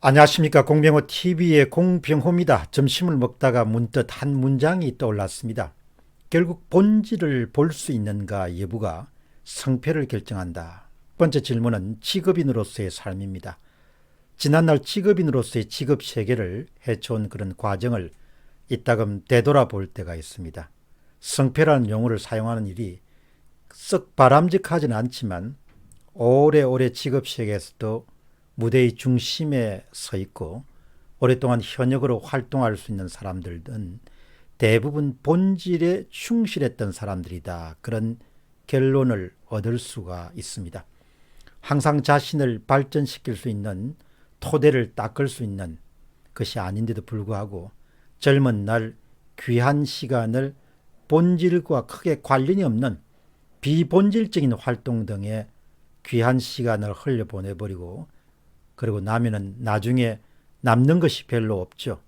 안녕하십니까. 공병호 TV의 공병호입니다. 점심을 먹다가 문득 한 문장이 떠올랐습니다. 결국 본질을 볼 수 있는가 여부가 성패를 결정한다. 첫 번째 질문은 직업인으로서의 삶입니다. 지난날 직업인으로서의 직업 세계를 헤쳐온 그런 과정을 이따금 되돌아볼 때가 있습니다. 성패라는 용어를 사용하는 일이 썩 바람직하지는 않지만 오래오래 직업 세계에서도 무대의 중심에 서 있고 오랫동안 현역으로 활동할 수 있는 사람들은 대부분 본질에 충실했던 사람들이다. 그런 결론을 얻을 수가 있습니다. 항상 자신을 발전시킬 수 있는 토대를 닦을 수 있는 것이 아닌데도 불구하고 젊은 날 귀한 시간을 본질과 크게 관련이 없는 비본질적인 활동 등에 귀한 시간을 흘려보내버리고 그리고 나면은 나중에 남는 것이 별로 없죠.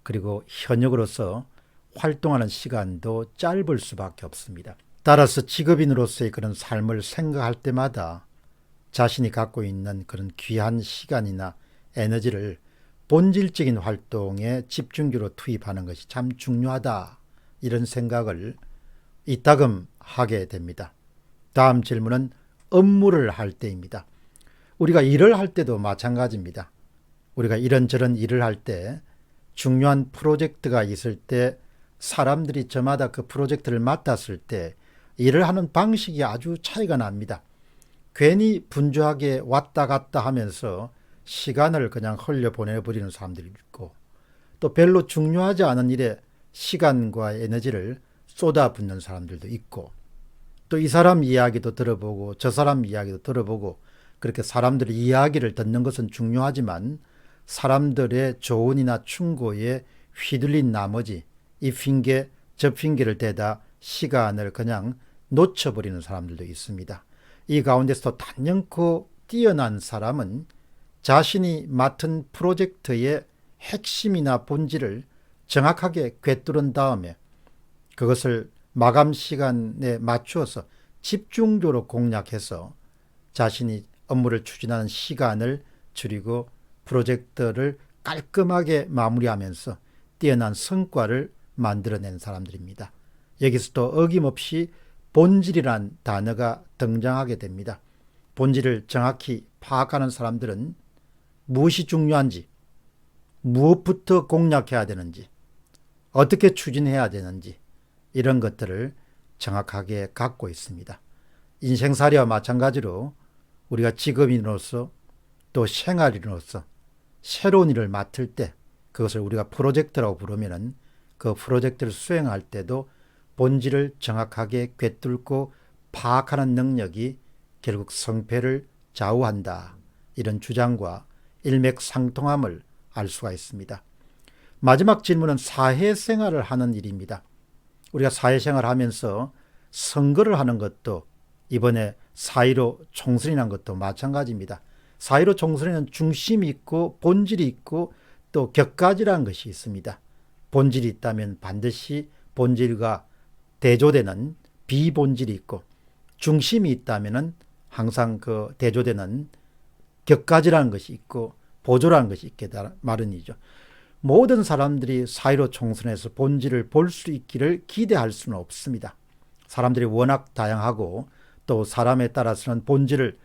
그리고 현역으로서 활동하는 시간도 짧을 수밖에 없습니다. 따라서 직업인으로서의 그런 삶을 생각할 때마다 자신이 갖고 있는 그런 귀한 시간이나 에너지를 본질적인 활동에 집중적으로 투입하는 것이 참 중요하다. 이런 생각을 이따금 하게 됩니다. 다음 질문은 업무를 할 때입니다. 우리가 일을 할 때도 마찬가지입니다. 우리가 이런저런 일을 할 때 중요한 프로젝트가 있을 때 사람들이 저마다 그 프로젝트를 맡았을 때 일을 하는 방식이 아주 차이가 납니다. 괜히 분주하게 왔다 갔다 하면서 시간을 그냥 흘려보내버리는 사람들이 있고 또 별로 중요하지 않은 일에 시간과 에너지를 쏟아붓는 사람들도 있고 또 이 사람 이야기도 들어보고 저 사람 이야기도 들어보고 그렇게 사람들의 이야기를 듣는 것은 중요하지만 사람들의 조언이나 충고에 휘둘린 나머지 이 핑계 저 핑계를 대다 시간을 그냥 놓쳐버리는 사람들도 있습니다. 이 가운데서 단연코 뛰어난 사람은 자신이 맡은 프로젝트의 핵심이나 본질을 정확하게 꿰뚫은 다음에 그것을 마감 시간에 맞추어서 집중적으로 공략해서 자신이 업무를 추진하는 시간을 줄이고 프로젝트를 깔끔하게 마무리하면서 뛰어난 성과를 만들어낸 사람들입니다. 여기서도 어김없이 본질이란 단어가 등장하게 됩니다. 본질을 정확히 파악하는 사람들은 무엇이 중요한지, 무엇부터 공략해야 되는지, 어떻게 추진해야 되는지 이런 것들을 정확하게 갖고 있습니다. 인생살이와 마찬가지로 우리가 직업인으로서 또 생활인으로서 새로운 일을 맡을 때 그것을 우리가 프로젝트라고 부르면은 그 프로젝트를 수행할 때도 본질을 정확하게 꿰뚫고 파악하는 능력이 결국 성패를 좌우한다. 이런 주장과 일맥상통함을 알 수가 있습니다. 마지막 질문은 사회생활을 하는 일입니다. 우리가 사회생활을 하면서 선거를 하는 것도 이번에 4.15 총선이란 것도 마찬가지입니다. 4.15 총선에는 중심이 있고 본질이 있고 또 격가지라는 것이 있습니다. 본질이 있다면 반드시 본질과 대조되는 비본질이 있고 중심이 있다면 항상 그 대조되는 격가지라는 것이 있고 보조라는 것이 있게 마련이죠. 모든 사람들이 4.15 총선에서 본질을 볼 수 있기를 기대할 수는 없습니다. 사람들이 워낙 다양하고 또 사람에 따라서는 본질을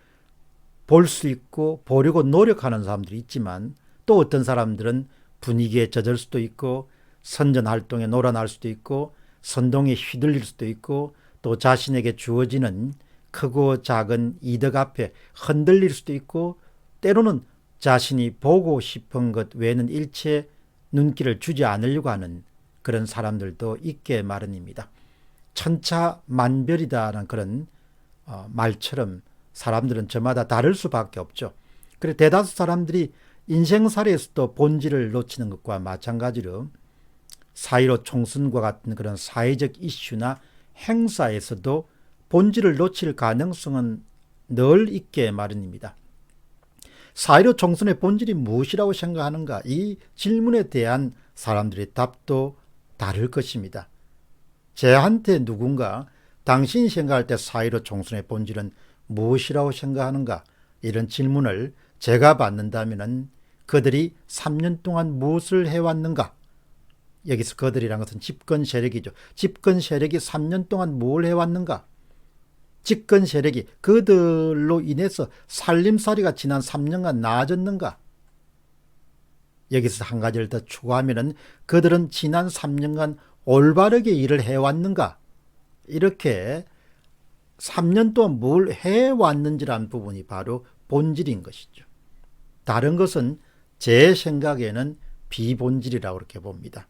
볼 수 있고 보려고 노력하는 사람들이 있지만 또 어떤 사람들은 분위기에 젖을 수도 있고 선전활동에 놀아날 수도 있고 선동에 휘둘릴 수도 있고 또 자신에게 주어지는 크고 작은 이득 앞에 흔들릴 수도 있고 때로는 자신이 보고 싶은 것 외에는 일체 눈길을 주지 않으려고 하는 그런 사람들도 있게 마련입니다. 천차만별이다라는 그런 말처럼 사람들은 저마다 다를 수밖에 없죠. 그래서 대다수 사람들이 인생살이에서도 본질을 놓치는 것과 마찬가지로 4.15 총선과 같은 그런 사회적 이슈나 행사에서도 본질을 놓칠 가능성은 늘 있게 마련입니다. 4.15 총선의 본질이 무엇이라고 생각하는가? 이 질문에 대한 사람들의 답도 다를 것입니다. 제한테 누군가 당신이 생각할 때 4.15 총선의 본질은 무엇이라고 생각하는가? 이런 질문을 제가 받는다면 그들이 3년 동안 무엇을 해왔는가? 여기서 그들이란 것은 집권 세력이죠. 집권 세력이 3년 동안 뭘 해왔는가? 집권 세력이 그들로 인해서 살림살이가 지난 3년간 나아졌는가? 여기서 한 가지를 더 추가하면 그들은 지난 3년간 올바르게 일을 해왔는가? 이렇게 3년 동안 뭘 해왔는지라는 부분이 바로 본질인 것이죠. 다른 것은 제 생각에는 비본질이라고 그렇게 봅니다.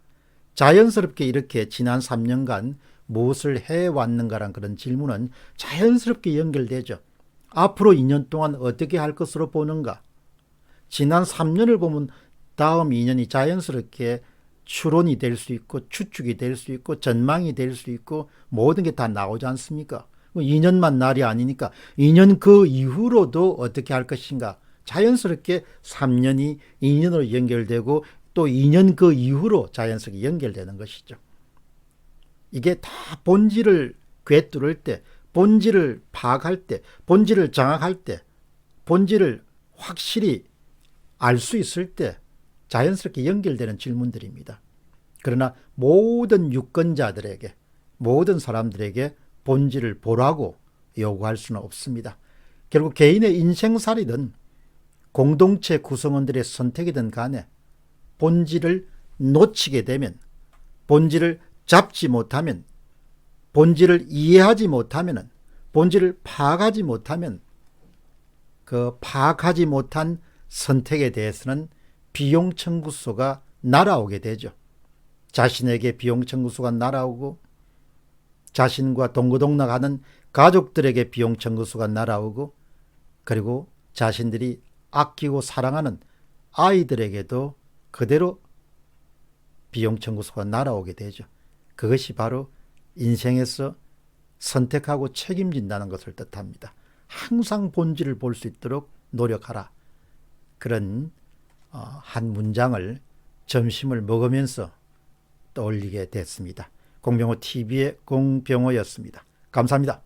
자연스럽게 이렇게 지난 3년간 무엇을 해왔는가란 그런 질문은 자연스럽게 연결되죠. 앞으로 2년 동안 어떻게 할 것으로 보는가? 지난 3년을 보면 다음 2년이 자연스럽게 추론이 될 수 있고 추측이 될 수 있고 전망이 될 수 있고 모든 게 다 나오지 않습니까? 2년만 날이 아니니까 2년 그 이후로도 어떻게 할 것인가? 자연스럽게 3년이 2년으로 연결되고 또 2년 그 이후로 자연스럽게 연결되는 것이죠. 이게 다 본질을 꿰뚫을 때, 본질을 파악할 때, 본질을 장악할 때, 본질을 확실히 알 수 있을 때 자연스럽게 연결되는 질문들입니다. 그러나 모든 유권자들에게, 모든 사람들에게 본질을 보라고 요구할 수는 없습니다. 결국 개인의 인생살이든 공동체 구성원들의 선택이든 간에 본질을 놓치게 되면, 본질을 잡지 못하면, 본질을 이해하지 못하면, 본질을 파악하지 못하면 그 파악하지 못한 선택에 대해서는 비용 청구서가 날아오게 되죠. 자신에게 비용 청구서가 날아오고 자신과 동거동락하는 가족들에게 비용 청구서가 날아오고 그리고 자신들이 아끼고 사랑하는 아이들에게도 그대로 비용 청구서가 날아오게 되죠. 그것이 바로 인생에서 선택하고 책임진다는 것을 뜻합니다. 항상 본질을 볼 수 있도록 노력하라. 그런 한 문장을 점심을 먹으면서 떠올리게 됐습니다. 공병호 TV의 공병호였습니다. 감사합니다.